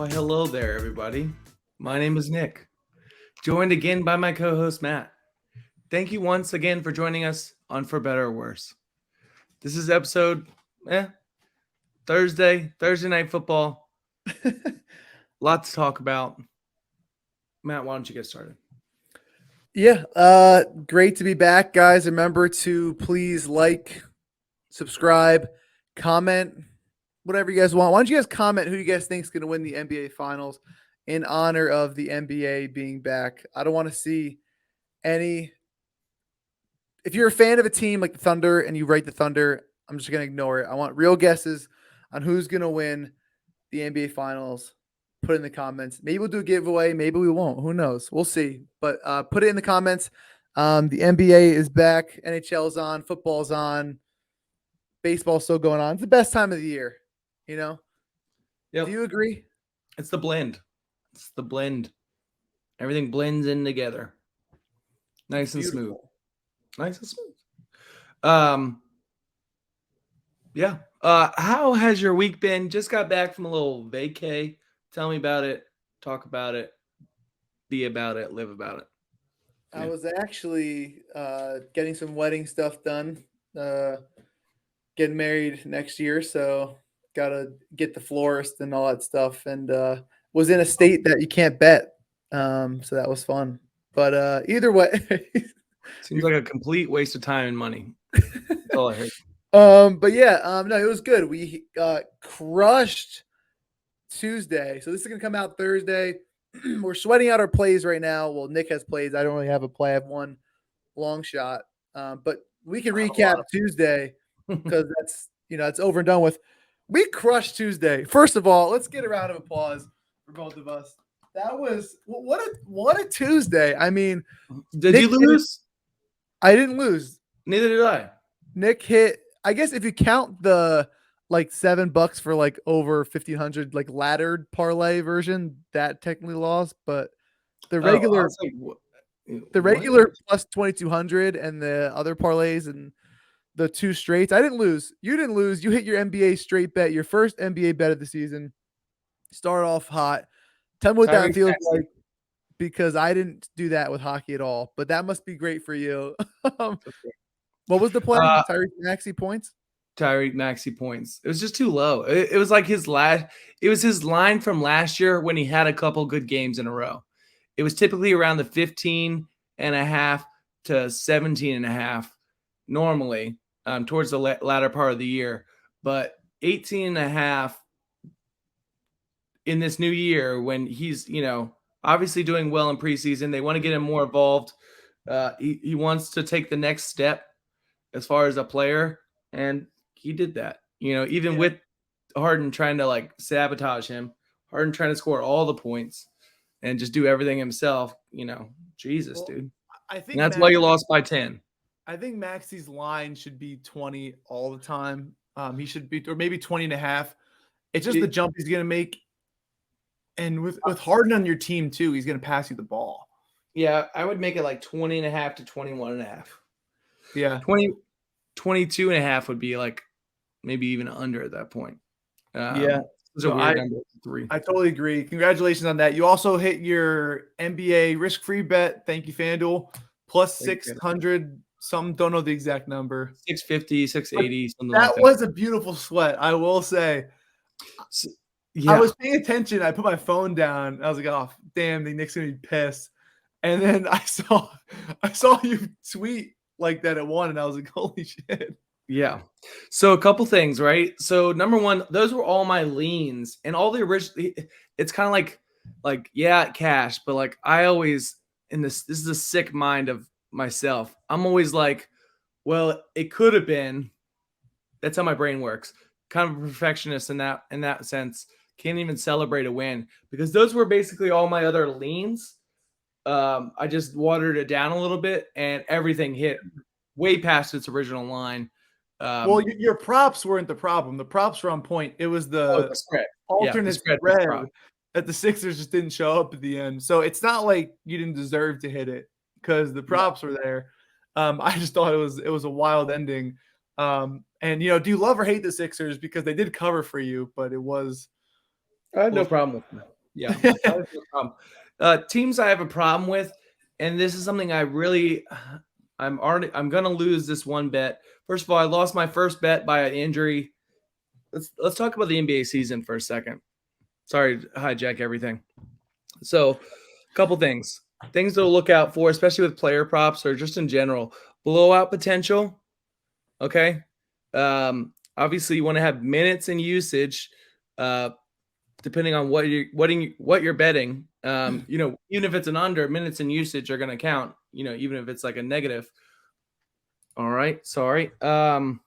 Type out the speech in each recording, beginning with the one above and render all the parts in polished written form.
Well, hello there, everybody. My name is Nick, joined again by my co-host, Matt. Thank you once again for joining us on For Bettor or Worse. This is episode Thursday night football. Lot to talk about. Matt, why don't you get started? Yeah, great to be back, guys. Remember to please like, subscribe, comment, whatever you guys want. Why don't you guys comment who you guys think is going to win the NBA Finals in honor of the NBA being back? I don't want to see any. If you're a fan of a team like the Thunder and you rate the Thunder, I'm just going to ignore it. I want real guesses on who's going to win the NBA Finals. Put it in the comments. Maybe we'll do a giveaway. Maybe we won't. Who knows? We'll see. But put it in the comments. The NBA is back. NHL's on. Football's on. Baseball's still going on. It's the best time of the year. You know? Yep. Do you agree? It's the blend. Everything blends in together. Nice and smooth. Yeah. How has your week been? Just got back from a little vacay. Tell me about it. Talk about it. Be about it. Live about it. I was actually getting some wedding stuff done. Getting married next year, so gotta get the florist and all that stuff. And was in a state that you can't bet, so that was fun. But either way, seems like a complete waste of time and money. That's all I heard. But yeah, no, it was good. We crushed Tuesday, so this is gonna come out Thursday. We're sweating out our plays right now. Well, Nick has plays. I don't really have a play. I have one long shot, but we can recap Tuesday because it's over and done with. We crushed Tuesday. First of all, let's get a round of applause for both of us. That was what a Tuesday. I mean, did you lose? I didn't lose. Neither did I. Nick hit. I guess if you count the $7 for over 1,500 laddered parlay version, that technically lost. But the regular, plus 2,200 and the other parlays and the two straights, I didn't lose. You didn't lose. You hit your NBA straight bet, your first NBA bet of the season. Start off hot. Tell me what that feels like, because I didn't do that with hockey at all. But that must be great for you. What was the play? Tyreek Maxey points? Tyreek Maxey points. It was just too low. It was like his line from last year when he had a couple good games in a row. It was typically around the 15.5 to 17.5 normally towards the latter part of the year. But 18.5 in this new year when he's, obviously doing well in preseason. They want to get him more involved. He wants to take the next step as far as a player, and he did that. Even with Harden trying to sabotage him, Harden trying to score all the points and just do everything himself. Jesus, dude. I think that's why you lost by 10. I think Maxey's line should be 20 all the time. He should be, or maybe 20.5. It's just the jump he's going to make. And with Harden on your team too, he's going to pass you the ball. Yeah, I would make it 20.5 to 21.5. Yeah. 22.5 would be maybe even under at that point. So I totally agree. Congratulations on that. You also hit your NBA risk-free bet. Thank you, FanDuel. Plus 600 some, don't know the exact number. 650, 680, something that was a beautiful sweat, I will say. I was paying attention. I put my phone down. I was like, oh, damn, the Knicks are going to be pissed. And then I saw you tweet that it won, and I was like, holy shit. Yeah. So a couple things, right? So number one, those were all my leans and all the original. It's kind of like cash, but I always this is a sick mind of myself. I'm always well, it could have been. That's how my brain works. Kind of a perfectionist in that sense. Can't even celebrate a win because those were basically all my other leans. I just watered it down a little bit and everything hit way past its original line. Well, your props weren't the problem. The props were on point. It was the spread. Alternate spread that the Sixers just didn't show up at the end. So it's not like you didn't deserve to hit it because the props were there. I just thought it was a wild ending. And do you love or hate the Sixers because they did cover for you, but it was. I had no problem with them. Yeah, I have no problem. Teams I have a problem with, and this is something I really, I'm gonna lose this one bet. First of all, I lost my first bet by an injury. Let's talk about the NBA season for a second. Sorry to hijack everything. So, a couple things to look out for, especially with player props or just in general. Blowout potential. Okay. Obviously, you want to have minutes and usage. Depending on what you're betting, even if it's an under, minutes and usage are going to count. Even if it's like a negative. All right, sorry. I'm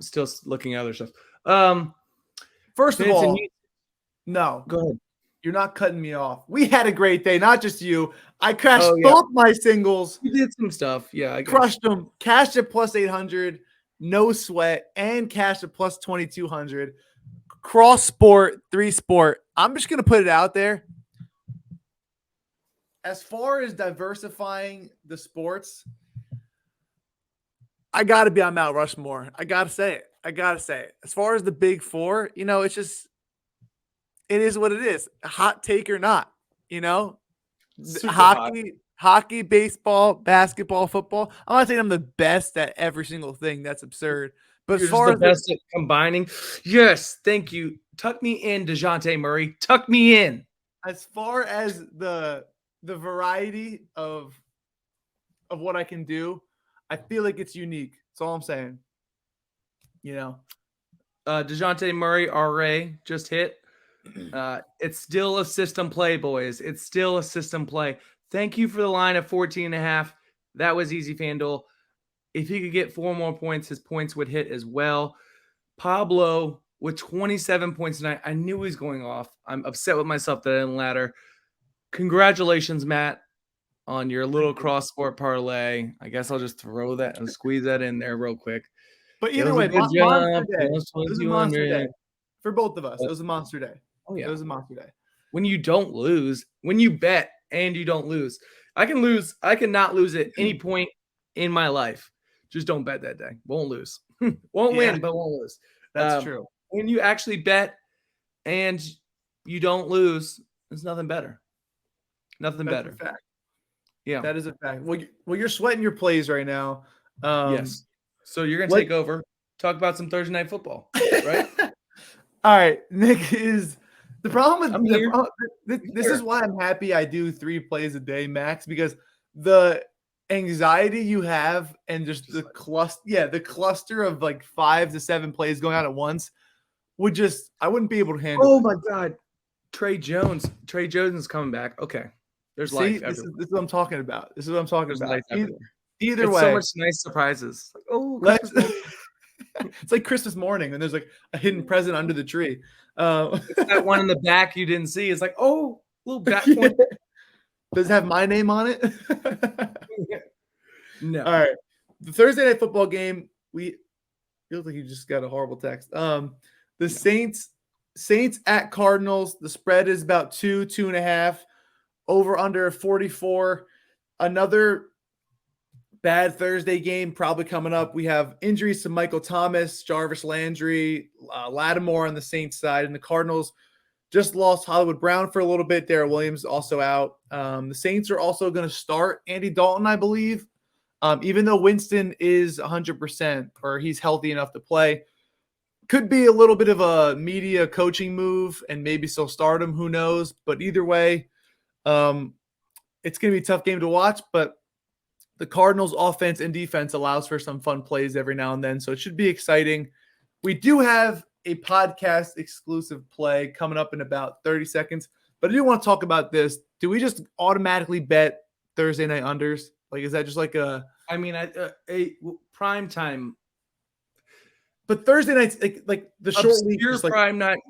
still looking at other stuff. First of Minutes and all, no, go ahead. you're not cutting me off. We had a great day, not just you. I crashed Oh yeah, both my singles, you did some stuff. Yeah, I guess. crushed them, cashed at plus 800, no sweat, and cashed at plus 2200. Cross sport, 3-sport. I'm just gonna put it out there. As far as diversifying the sports, I gotta be on Mount Rushmore. I gotta say it. As far as the big four, it's just it is what it is. Hot take or not, Super hot. hockey, baseball, basketball, football. I'm not saying I'm the best at every single thing. That's absurd. But You're as just far the as best at combining. Yes, thank you. Tuck me in, DeJounte Murray. Tuck me in. as far as the variety of what I can do, I feel like it's unique. That's all I'm saying. DeJounte Murray, RA, just hit. It's still a system play, boys. It's still a system play. Thank you for the line of 14.5. That was easy, FanDuel. If he could get 4 more points, his points would hit as well. Pablo with 27 points tonight. I knew he was going off. I'm upset with myself that I didn't ladder. Congratulations, Matt, on your little cross sport parlay. I guess I'll just throw that and squeeze that in there real quick. But It either was a way, good monster job. day. It was a monster day 2200. for both of us. It was a monster day. Oh yeah. It was a monster day. When you don't lose, when you bet and you don't lose. I can not lose at any point in my life. Just don't bet that day. Won't lose. Won't win, but won't lose. That's true. When you actually bet and you don't lose, there's nothing better. Nothing That's better. a fact. Yeah. That is a fact. Well, you're sweating your plays right now. Yes. So you're gonna take over. Talk about some Thursday night football, right? All right. Nick is the problem I'm with here. this is why I'm happy I do 3 plays a day max, because the anxiety you have and just the cluster of like 5 to 7 plays going on at once I wouldn't be able to handle Oh it. my God. Trey Jones is coming back. Okay. There's life. This is what I'm talking about. This is what I'm talking There's about. life everywhere. Either It's way, so much nice surprises. Like, oh, let's Christmas it's like Christmas morning and there's like a hidden present under the tree. It's that one in the back you didn't see. It's like, oh, little back Yeah. point. Does it have my name on it? No. All right. The Thursday night football game, feels like you just got a horrible text. The Saints at Cardinals. The spread is about 2.5. Over under 44. Another bad Thursday game probably coming up. We have injuries to Michael Thomas, Jarvis Landry, Lattimore on the Saints side, and the Cardinals just lost Hollywood Brown for a little bit. Darrell Williams also out. The Saints are also going to start Andy Dalton, I believe, even though Winston is 100% or he's healthy enough to play. Could be a little bit of a media coaching move, and maybe still start him. Who knows? But either way, it's going to be a tough game to watch, but the Cardinals offense and defense allows for some fun plays every now and then. So it should be exciting. We do have a podcast exclusive play coming up in about 30 seconds, but I do want to talk about this. Do we just automatically bet Thursday night unders? Like, is that just like a prime time? But Thursday nights, like the short week, just like prime night.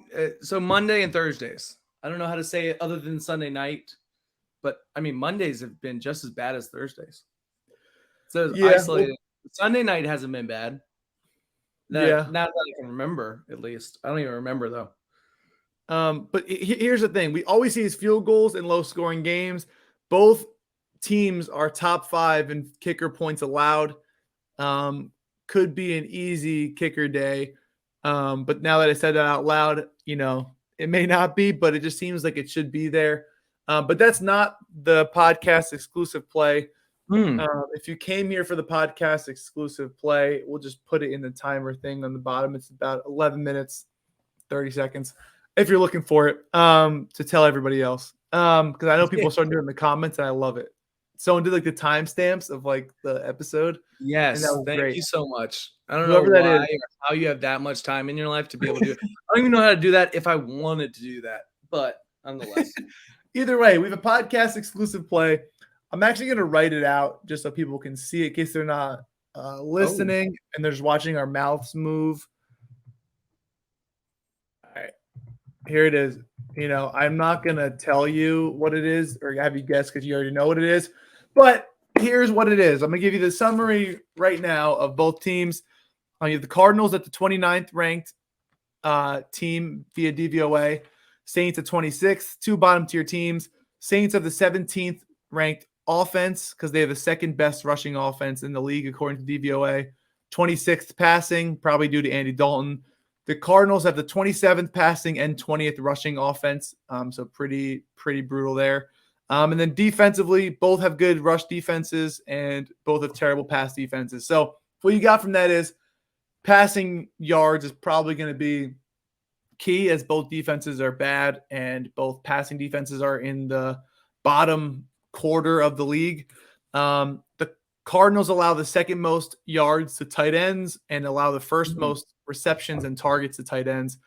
So Monday and Thursdays. I don't know how to say it other than Sunday night, but I mean Mondays have been just as bad as Thursdays. So isolated. Sunday night hasn't been bad. Not that I can remember, at least. I don't even remember though. But here's the thing: we always see field goals in low-scoring games. Both teams are top 5 in kicker points allowed. Could be an easy kicker day. But now that I said that out loud, It may not be, but it just seems like it should be there. But that's not the podcast exclusive play. Hmm. If you came here for the podcast exclusive play, we'll just put it in the timer thing on the bottom. It's about 11 minutes, 30 seconds. If you're looking for it, to tell everybody else. Because I know people started doing it in the comments and I love it. Someone did like the timestamps of like the episode. And that Yes, was thank great. you so much. I don't know Whoever that why is. or how you have that much time in your life to be able to do it. I don't even know how to do that if I wanted to do that, but nonetheless. Either way, we have a podcast exclusive play. I'm actually going to write it out just so people can see it in case they're not listening and they're just watching our mouths move. All right, here it is. I'm not going to tell you what it is or have you guess because you already know what it is. But here's what it is. I'm going to give you the summary right now of both teams. You have the Cardinals at the 29th ranked team via DVOA. Saints at 26th, two bottom tier teams. Saints have the 17th ranked offense because they have the second best rushing offense in the league according to DVOA. 26th passing, probably due to Andy Dalton. The Cardinals have the 27th passing and 20th rushing offense. So pretty brutal there. And then defensively, both have good rush defenses and both have terrible pass defenses. So what you got from that is passing yards is probably going to be key as both defenses are bad and both passing defenses are in the bottom quarter of the league. The Cardinals allow the second most yards to tight ends and allow the first most receptions and targets to tight ends.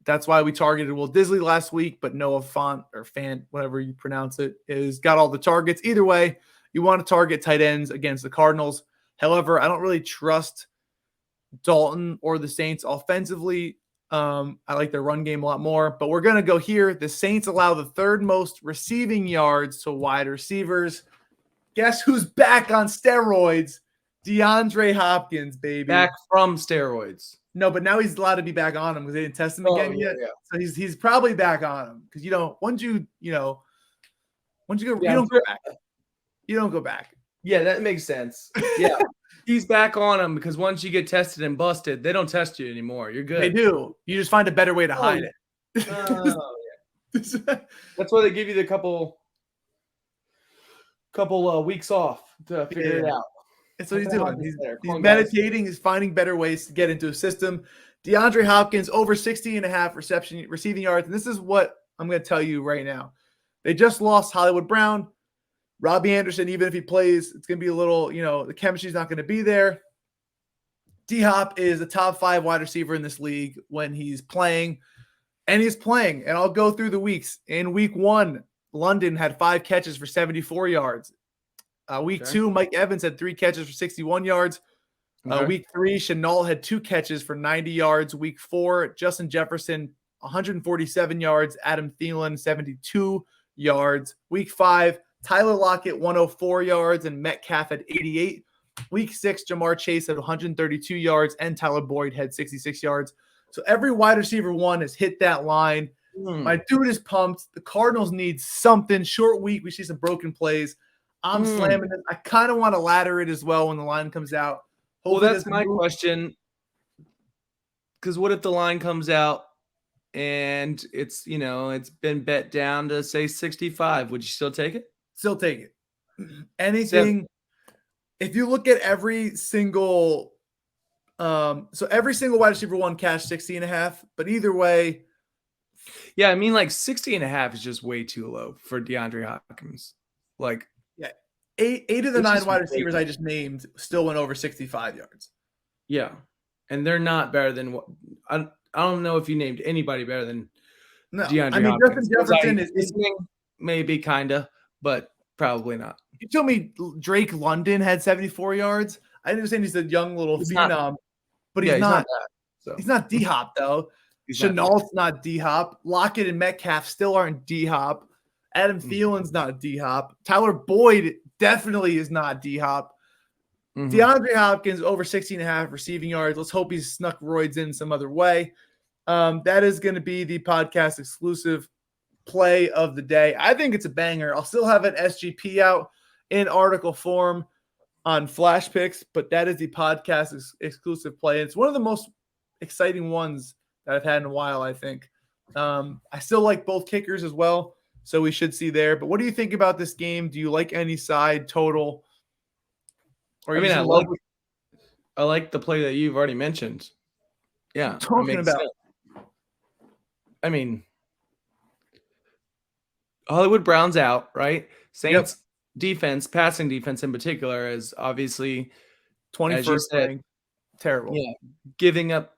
That's why we targeted Will Disley last week, but Noah Fant, whatever you pronounce it, is got all the targets. Either way, you want to target tight ends against the Cardinals. However, I don't really trust Dalton or the Saints offensively. I like their run game a lot more, but we're going to go here. The Saints allow the third most receiving yards to wide receivers. Guess who's back on steroids? DeAndre Hopkins, baby. Back from steroids. No, but now he's allowed to be back on him because they didn't test him again yet. Yeah. So he's probably back on him because once you go, you don't go back. You don't go back. Yeah, that makes sense. Yeah. He's back on him because once you get tested and busted, they don't test you anymore. You're good. They do. You just find a better way to hide it. Yeah. That's why they give you the couple weeks off to figure it out. That's what he's doing. He's meditating. He's finding better ways to get into a system. DeAndre Hopkins over 60.5 receiving yards. And this is what I'm going to tell you right now. They just lost Hollywood Brown. Robbie Anderson, even if he plays, it's going to be a little, the chemistry's not going to be there. D-Hop is a top 5 wide receiver in this league when he's playing. And he's playing. And I'll go through the weeks. In week 1, London had 5 catches for 74 yards. Week 2, Mike Evans had 3 catches for 61 yards. Week 3, Chenault had 2 catches for 90 yards. Week 4, Justin Jefferson, 147 yards. Adam Thielen, 72 yards. Week 5, Tyler Lockett, 104 yards, and Metcalf had 88. Week 6, Jamar Chase had 132 yards, and Tyler Boyd had 66 yards. So every wide receiver one has hit that line. My dude is pumped. The Cardinals need something. Short week. We see some broken plays. I'm slamming it. I kind of want to ladder it as well when the line comes out. Hopefully well, that's my question. Because what if the line comes out and it's, it's been bet down to, say, 65? Would you still take it? Still take it. Anything. If you look at every single so every single wide receiver one cashed 60.5, but either way. Yeah, I mean, like 60.5 is just way too low for DeAndre Hopkins. Like, yeah, eight of the 9 wide receivers I just named still went over 65 yards. Yeah, and they're not better than what I don't know if you named anybody better than DeAndre. I mean, Hopkins. Justin Jefferson is maybe kinda, but probably not. You told me Drake London had 74 yards. I understand he's a young little phenom, but he's not. He's not D-Hop though. Chenault's not D-Hop. Lockett and Metcalf still aren't D-Hop. Adam Thielen's not D-Hop. Tyler Boyd definitely is not D-Hop. DeAndre Hopkins over 60.5 receiving yards. Let's hope he's snuck roids in some other way. That is going to be the podcast exclusive play of the day. I think it's a banger. I'll still have an SGP out in article form on Flash Picks, but that is the podcast exclusive play. It's one of the most exciting ones that I've had in a while, I think. I still like both kickers as well, so we should see there. But what do you think about this game? Do you like any side total? Or are I you mean, just in love with I like the play that you've already mentioned. what I'm Yeah, it talking makes about? sense. I mean, Hollywood Brown's out, right? Yep, Saints defense, passing defense in particular, is obviously, as you 21st said, ranked. Terrible. yeah, giving up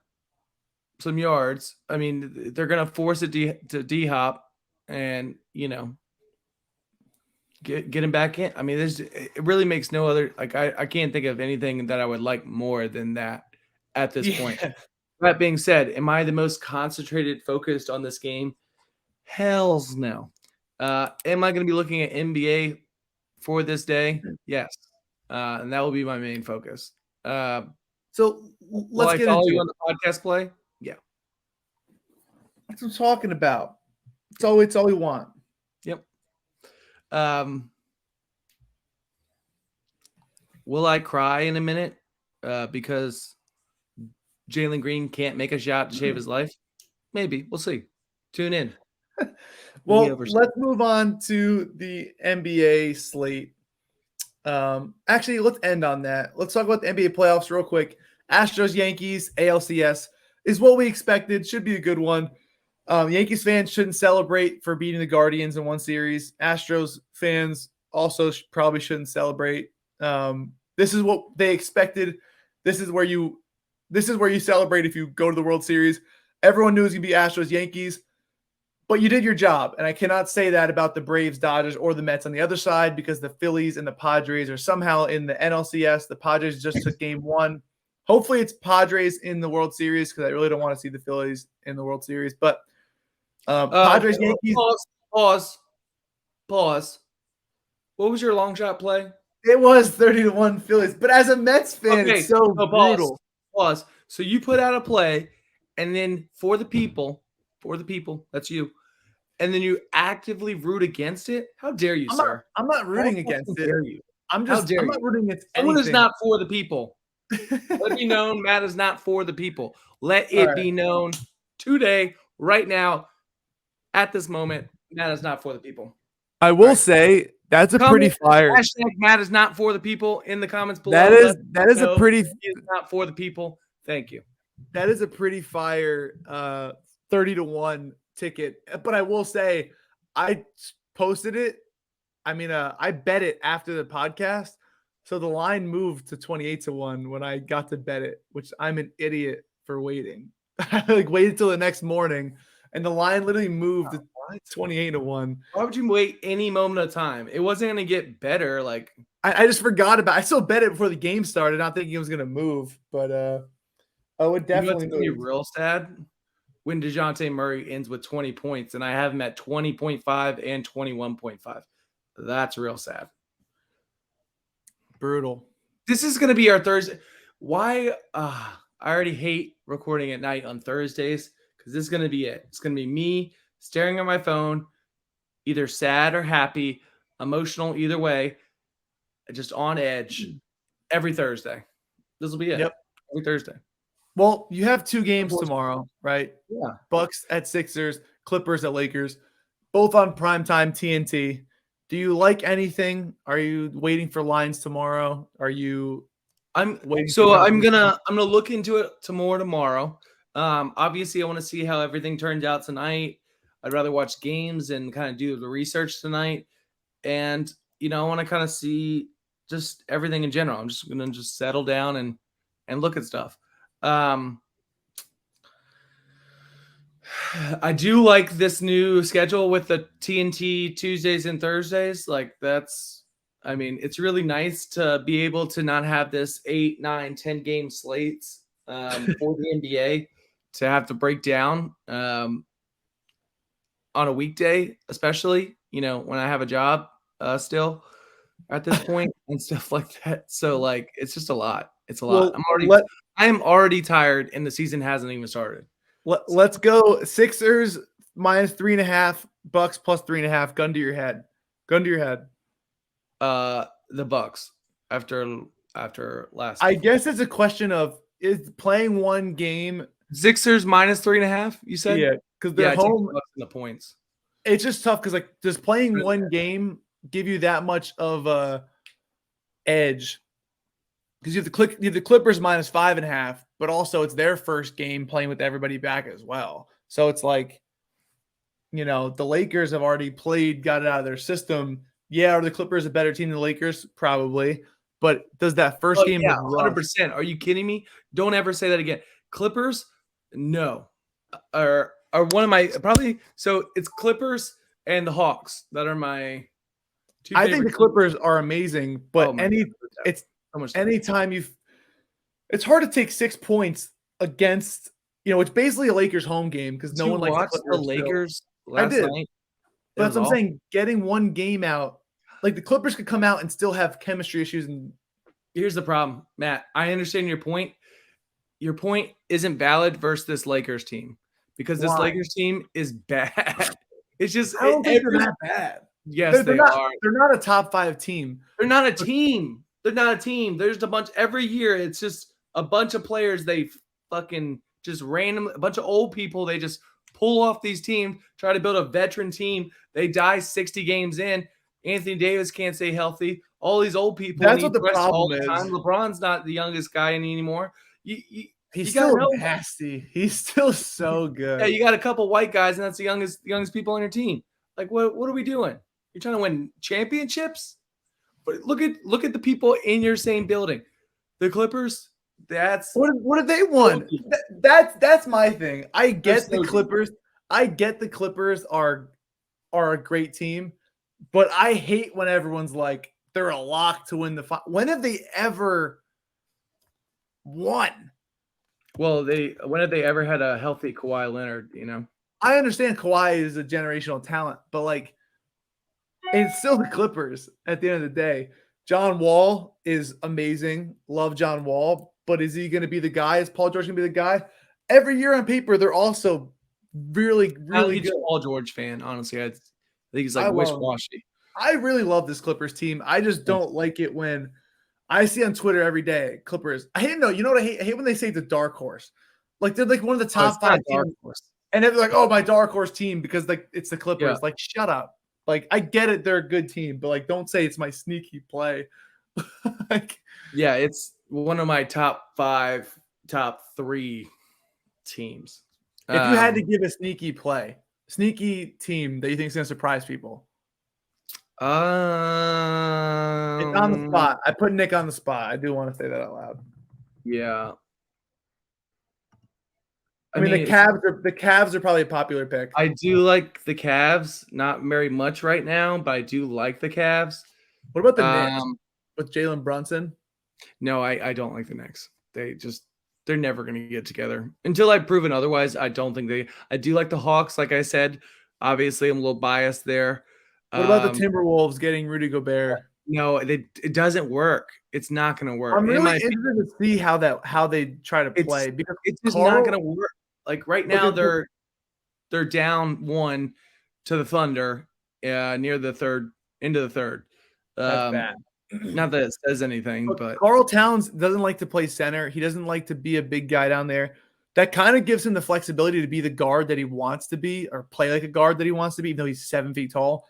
some yards. I mean, they're going to force it to D Hop, and get him back in. I mean, it really makes no other, like, I can't think of anything that I would like more than that at this point. Yeah. That being said, am I the most concentrated, focused on this game? Hells no. Am I going to be looking at NBA for this day? Yes. And that will be my main focus. So Will let's I get follow into you it. on the podcast play? Yeah. That's what I'm talking about. It's all we want. Yep. Will I cry in a minute because Jalen Green can't make a shot to save his life? Maybe. We'll see. Tune in. Well, let's move on to the NBA slate. Actually, let's end on that. Let's talk about the NBA playoffs real quick. Astros, Yankees, ALCS is what we expected. Should be a good one. Yankees fans shouldn't celebrate for beating the Guardians in one series. Astros fans also probably shouldn't celebrate. This is what they expected. This is where you celebrate if you go to the World Series. Everyone knew it was gonna be Astros, Yankees, but you did your job. And I cannot say that about the Braves, Dodgers, or the Mets on the other side because the Phillies and the Padres are somehow in the NLCS. The Padres just took game one. Hopefully it's Padres in the World Series because I really don't want to see the Phillies in the World Series. But Padres, Yankees. Pause. What was your long shot play? It was 30-1 Phillies. But as a Mets fan, Okay, it's so brutal. Pause. So you put out a play, and then for the people, that's you, and then you actively root against it? How dare you, sir? I'm not rooting against it. Dare you? I'm How dare not you? rooting against Someone is anything. not for the people. Let it be known Matt is not for the people. Let All it right. be known today, right now, at this moment, Matt is not for the people. I will say that's a pretty fire. Hashtag Matt is not for the people in the comments below. That is a pretty. He is not for the people. Thank you. That is a pretty fire 30-1 ticket. But I will say, I posted it. I mean, I bet it after the podcast. So the line moved to 28-1 when I got to bet it, which I'm an idiot for waiting. I waited till the next morning, and the line literally moved to 28-1. Why would you wait any moment of time? It wasn't going to get better. Like I just forgot about. I still bet it before the game started, not thinking it was going to move. But I would definitely be real sad when DeJounte Murray ends with 20 points, and I have him at 20.5 and 21.5. That's real sad. Brutal. This is going to be our Thursday. Why? I already hate recording at night on Thursdays because this is going to be it. It's going to be me staring at my phone, either sad or happy, emotional, either way, just on edge every Thursday. This will be it. Yep. Every Thursday. Well, you have two games tomorrow, right? Yeah. Bucks at Sixers, Clippers at Lakers, both on primetime TNT. Do you like anything? Are you waiting for lines tomorrow? Are you I'm gonna look into it tomorrow. Obviously I want to see how everything turns out tonight. I'd rather watch games and kind of do the research tonight. And I want to kind of see just everything in general. I'm just gonna settle down and look at stuff. I do like this new schedule with the TNT Tuesdays and Thursdays. Like it's really nice to be able to not have this 8, 9, 10 game slates for the NBA to have to break down on a weekday, especially, when I have a job still at this point and stuff like that. So like, it's just a lot. It's a lot. I am already tired and the season hasn't even started. Let's go Sixers minus 3.5, Bucks plus 3.5. Gun to your head. The Bucks after last. I guess it's a question of is playing one game Sixers minus 3.5. You said, Yeah, because they're yeah, I take the home. Bucks in the points. It's just tough because like does playing one game give you that much of a edge? Because you have the Clippers minus 5.5, but also it's their first game playing with everybody back as well. So it's like, the Lakers have already played, got it out of their system. Yeah, are the Clippers a better team than the Lakers? Probably. But does that first Oh game yeah, of rust? 100%. Are you kidding me? Don't ever say that again. Clippers, no, are one of my probably. So it's Clippers and the Hawks that are my two I think favorite the teams. Clippers are amazing, Oh but my god, it's so much depth. anytime it's hard to take 6 points against, it's basically a Lakers home game because Did no you one likes the watch the Clippers still. Lakers I last did. night? It But that's was what I'm awful. saying. Getting one game out, like the Clippers could come out and still have chemistry issues. And Here's the problem, Matt. I understand your point. Your point isn't valid versus this Lakers team because this why? Lakers team is bad. It's just I don't think they're every that bad. yes, They're they not. are. They're not a top 5 team. They're not a team. They're not a team. There's a bunch every year. It's just a bunch of players. They fucking just random a bunch of old people. They just pull off these teams, try to build a veteran team. They die 60 games in. Anthony Davis can't stay healthy. All these old people That's what need the rest all problem the time. is. LeBron's not the youngest guy anymore. You, you, He's you gotta still know. nasty. He's still so Yeah, good. you got a couple white guys, and that's the youngest people on your team. Like, what are we doing? You're trying to win championships? But look at the people in your same building. The Clippers, that's What did they so want? deep. That's my thing. I They're get the so deep. Clippers. I get the Clippers are a great team, but I hate when everyone's like they're a lock to win the final. When have they ever won? Well, when have they ever had a healthy Kawhi Leonard? I understand Kawhi is a generational talent, but like it's still the Clippers at the end of the day. John Wall is amazing. Love John Wall, but is he going to be the guy? Is Paul George going to be the guy? Every year on paper, they're also really, really He's good. a Paul George fan, honestly. I think he's like I love him. wish-washy. I really love this Clippers team. I just don't like it when I see on Twitter every day Clippers. I hate you know what I hate? I hate when they say the dark horse. Like they're like one of the Oh, it's top not 5 a dark teams. horse. And they're like, oh, my dark horse team because like it's the Clippers. Yeah, Like, shut up. Like, I get it, they're a good team, but like don't say it's my sneaky play. Like yeah, it's one of my top 5, top 3 teams. if you had to give a sneaky team that you think is gonna surprise people. It's on the Um, spot. I put Nick on the spot. I do want to say that out loud. yeah. I mean, mean, the Cavs are probably a popular pick. I do like the Cavs, not very much right now, but I do like the Cavs. What about the Knicks Um, with Jalen Brunson? no, I don't like the Knicks. They're never going to get together until I've proven otherwise. I don't think I do like the Hawks. Like I said, obviously I'm a little biased there. What about the Timberwolves getting Rudy Gobert? No, it doesn't work. It's not going to work. I'm In really my opinion, interested to see how they try to play because it's just Carl, not going to work. Like right now, they're down 1 to the Thunder near the third, into the third. that's bad. Not that it says anything, but Carl Towns doesn't like to play center. He doesn't like to be a big guy down there. That kind of gives him the flexibility to be the guard that he wants to be or play like a guard that he wants to be, even though he's 7 feet tall.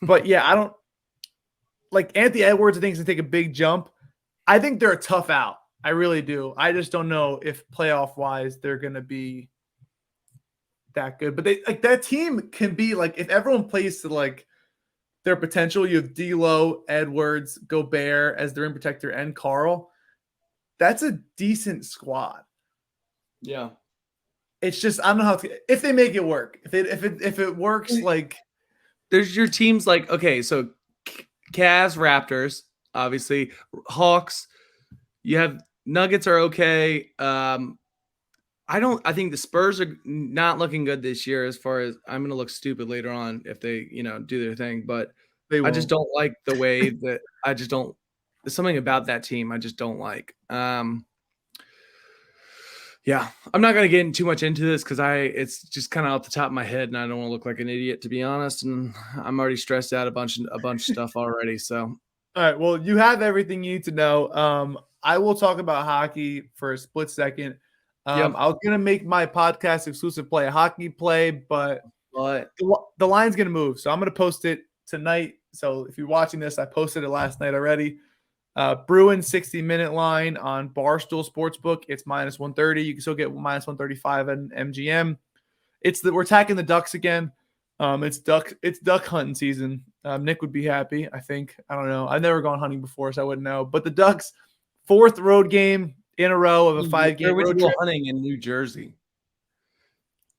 But yeah, I don't like Anthony Edwards. I think is going to take a big jump. I think they're a tough out. I really do. I just don't know if playoff wise they're going to be that good. But they like that team can be like if everyone plays to like their potential. You have D'Lo, Edwards, Gobert as their rim protector, and Carl. That's a decent squad. yeah. It's just I don't know if they make it work. If it works, like There's your teams like okay, so Cavs, Raptors, obviously Hawks. You have Nuggets are okay. I think the Spurs are not looking good this year as far as I'm going to look stupid later on if they, do their thing, but I just don't like the way that there's something about that team I just don't like. Yeah, I'm not going to get too much into this because it's just kind of off the top of my head and I don't want to look like an idiot to be honest. And I'm already stressed out a bunch of stuff already. So, all right, well, you have everything you need to know. I will talk about hockey for a split second. Yep. I was gonna make my podcast exclusive play a hockey play, but But the line's gonna move, so I'm gonna post it tonight. So if you're watching this, I posted it last night already. Bruins 60-minute line on Barstool Sportsbook. It's minus 130. You can still get minus 135 at MGM. We're attacking the Ducks again. It's duck hunting season. Nick would be happy, I think. I don't know. I've never gone hunting before, so I wouldn't know. But the Ducks, fourth road game in a row of a 5-game where would road you go trip. hunting in New Jersey?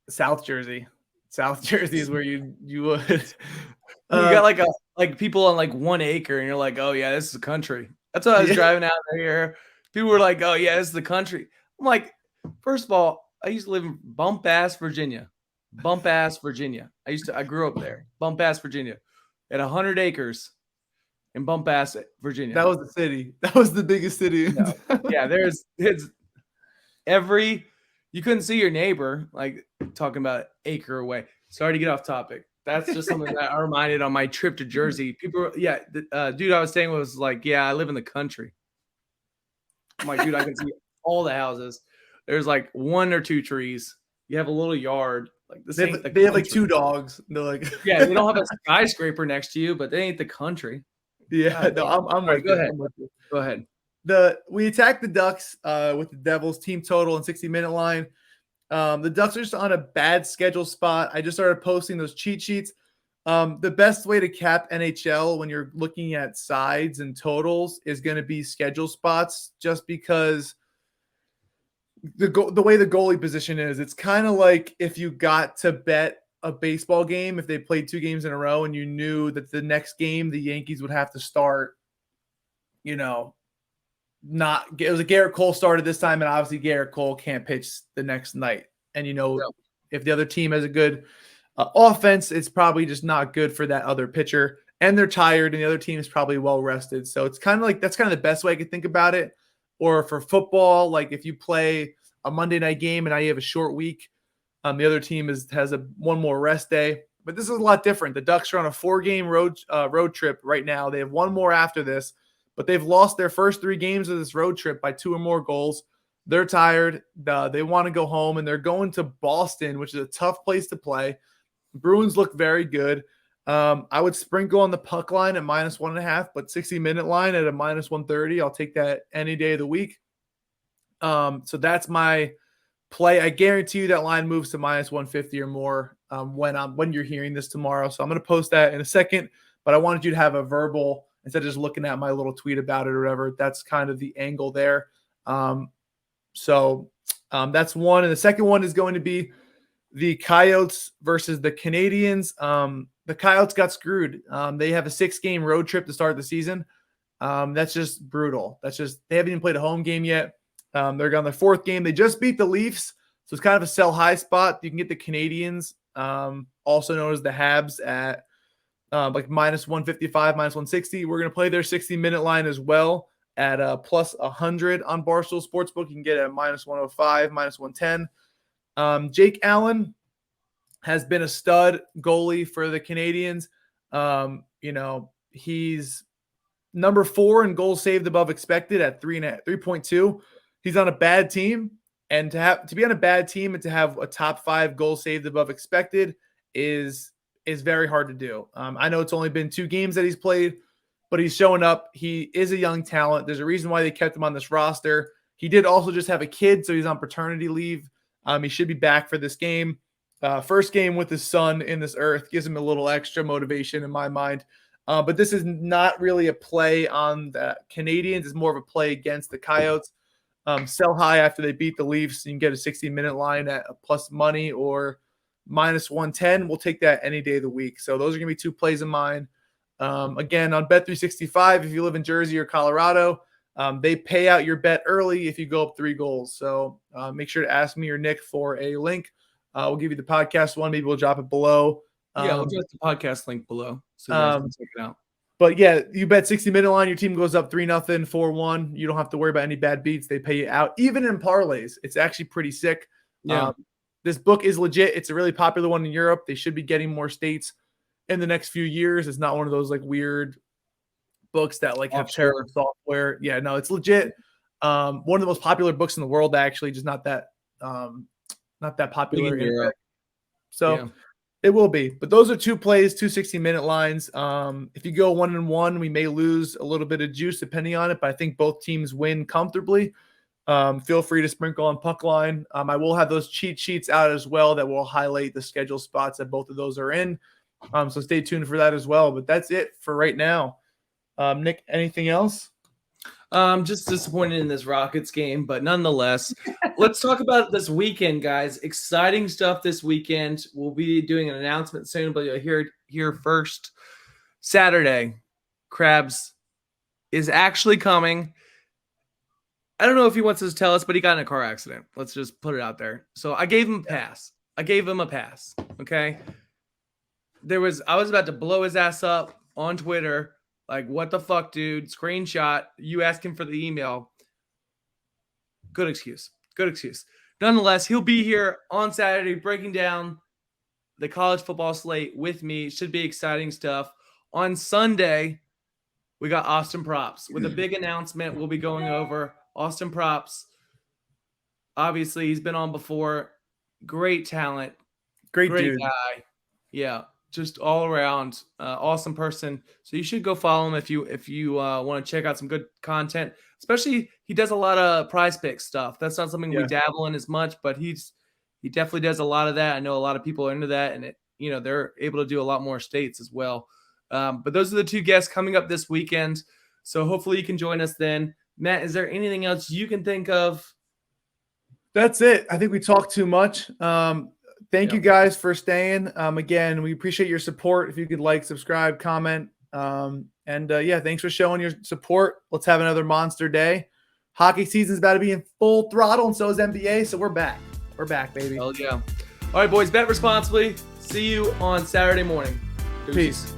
South Jersey. South Jersey is where you would. You got like people on like 1 acre, and you're like, oh yeah, this is the country. That's what I was driving out here. People were like, oh yeah, this is the country. I'm like, first of all, I used to live in Bump Ass, Virginia. Bump Ass, Virginia. I grew up there. Bump Ass, Virginia. At 100 acres in Bump Ass, Virginia. That was the city. That was the biggest city. No. Yeah, it's you couldn't see your neighbor, like talking about acre away. Sorry to get off topic. That's just something that I reminded on my trip to Jersey. People, dude I was staying with was like, yeah, I live in the country. I'm like, dude, I can see all the houses. There's like 1 or 2 trees. You have a little yard. Like this they have like 2 dogs. They're like, yeah, they don't have a skyscraper next to you, but they ain't the country. Yeah, no, I'm right, with go you. ahead. I'm with you. Go ahead. We attacked the Ducks with the Devils team total and 60-minute line. The Ducks are just on a bad schedule spot. I just started posting those cheat sheets. The best way to cap NHL when you're looking at sides and totals is going to be schedule spots, just because the way the goalie position is. It's kind of like if you got to bet a baseball game, if they played 2 games in a row and you knew that the next game the Yankees would have to start, it was a Garrett Cole started this time, and obviously Garrett Cole can't pitch the next night. And if the other team has a good offense, it's probably just not good for that other pitcher, and they're tired, and the other team is probably well rested. So it's kind of like that's kind of the best way I could think about it. Or for football, like if you play a Monday night game and now you have a short week, the other team has one more rest day. But this is a lot different. The Ducks are on a 4-game road trip right now. They have 1 more after this, but they've lost their first 3 games of this road trip by 2 or more goals. They're tired. They want to go home, and they're going to Boston, which is a tough place to play. Bruins look very good. I would sprinkle on the puck line at minus 1.5, but 60-minute line at a minus 130. I'll take that any day of the week. So that's my play. I guarantee you that line moves to minus 150 or more when you're hearing this tomorrow. So I'm going to post that in a second, but I wanted you to have a verbal instead of just looking at my little tweet about it or whatever. That's kind of the angle there. So that's one. And the second one is going to be the Coyotes versus the Canadians. The Coyotes got screwed. They have a 6-game road trip to start the season. That's just brutal. They haven't even played a home game yet. They're on their 4th game. They just beat the Leafs. So it's kind of a sell high spot. You can get the Canadians, also known as the Habs, at like minus 155, minus 160. We're going to play their 60-minute line as well at plus 100 on Barstool Sportsbook. You can get it at minus 105, minus 110. Jake Allen has been a stud goalie for the Canadians. He's number 4 in goals saved above expected at 3.2. He's on a bad team, and to be on a bad team and to have a top 5 goals saved above expected is very hard to do. I know it's only been 2 games that he's played, but he's showing up. He is a young talent. There's a reason why they kept him on this roster. He did also just have a kid, so he's on paternity leave. He should be back for this game. First game with his son in this earth gives him a little extra motivation in my mind. But this is not really a play on the Canadians. It's more of a play against the Coyotes. Sell high after they beat the Leafs. You can get a 60-minute line at a plus money or minus 110. We'll take that any day of the week. So those are going to be 2 plays of mine. Again, on Bet365, if you live in Jersey or Colorado, they pay out your bet early if you go up 3 goals. So make sure to ask me or Nick for a link. We'll give you the podcast one. Maybe we'll drop it below. We'll drop the podcast link below so you guys can check it out. But yeah, you bet 60-minute line, your team goes up 3-0, 4-1. You don't have to worry about any bad beats. They pay you out. Even in parlays, it's actually pretty sick. Yeah. This book is legit. It's a really popular one in Europe. They should be getting more states in the next few years. It's not one of those like weird books that like have terrible software. Yeah, no, it's legit. One of the most popular books in the world, actually, just not that not that popular League in in Europe. So Yeah. it will be. But those are 2 plays, 2 60-minute lines. If you go 1-1, we may lose a little bit of juice depending on it, but I think both teams win comfortably. Feel free to sprinkle on puck line. I will have those cheat sheets out as well that will highlight the schedule spots that both of those are in. So stay tuned for that as well. But that's it for right now. Nick, anything else? Just disappointed in this Rockets game, but nonetheless, let's talk about this weekend, guys. Exciting stuff this weekend. We'll be doing an announcement soon, but you'll hear it here first. Saturday, Krabs is actually coming. I don't know if he wants to tell us, but he got in a car accident. Let's just put it out there. So I gave him a pass. Okay. I was about to blow his ass up on Twitter. Like, what the fuck, dude? Screenshot. You asked him for the email. Good excuse. Nonetheless, he'll be here on Saturday breaking down the college football slate with me. Should be exciting stuff. On Sunday, we got Austin Props with a big announcement. We'll be going over Austin Props. Obviously, he's been on before. Great talent. Great dude. Guy. Yeah, just all around awesome person. So you should go follow him if you want to check out some good content. Especially, he does a lot of Prize Picks stuff. That's not something we dabble in as much, but he definitely does a lot of that. I know a lot of people are into that, and they're able to do a lot more states as well. But those are the 2 guests coming up this weekend. So hopefully you can join us then. Matt, is there anything else you can think of? That's it. I think we talked too much. Thank you guys for staying. Again, we appreciate your support. If you could like, subscribe, comment. Thanks for showing your support. Let's have another monster day. Hockey season's about to be in full throttle, and so is NBA. So we're back. We're back, baby. Hell yeah. All right, boys, bet responsibly. See you on Saturday morning. Peace.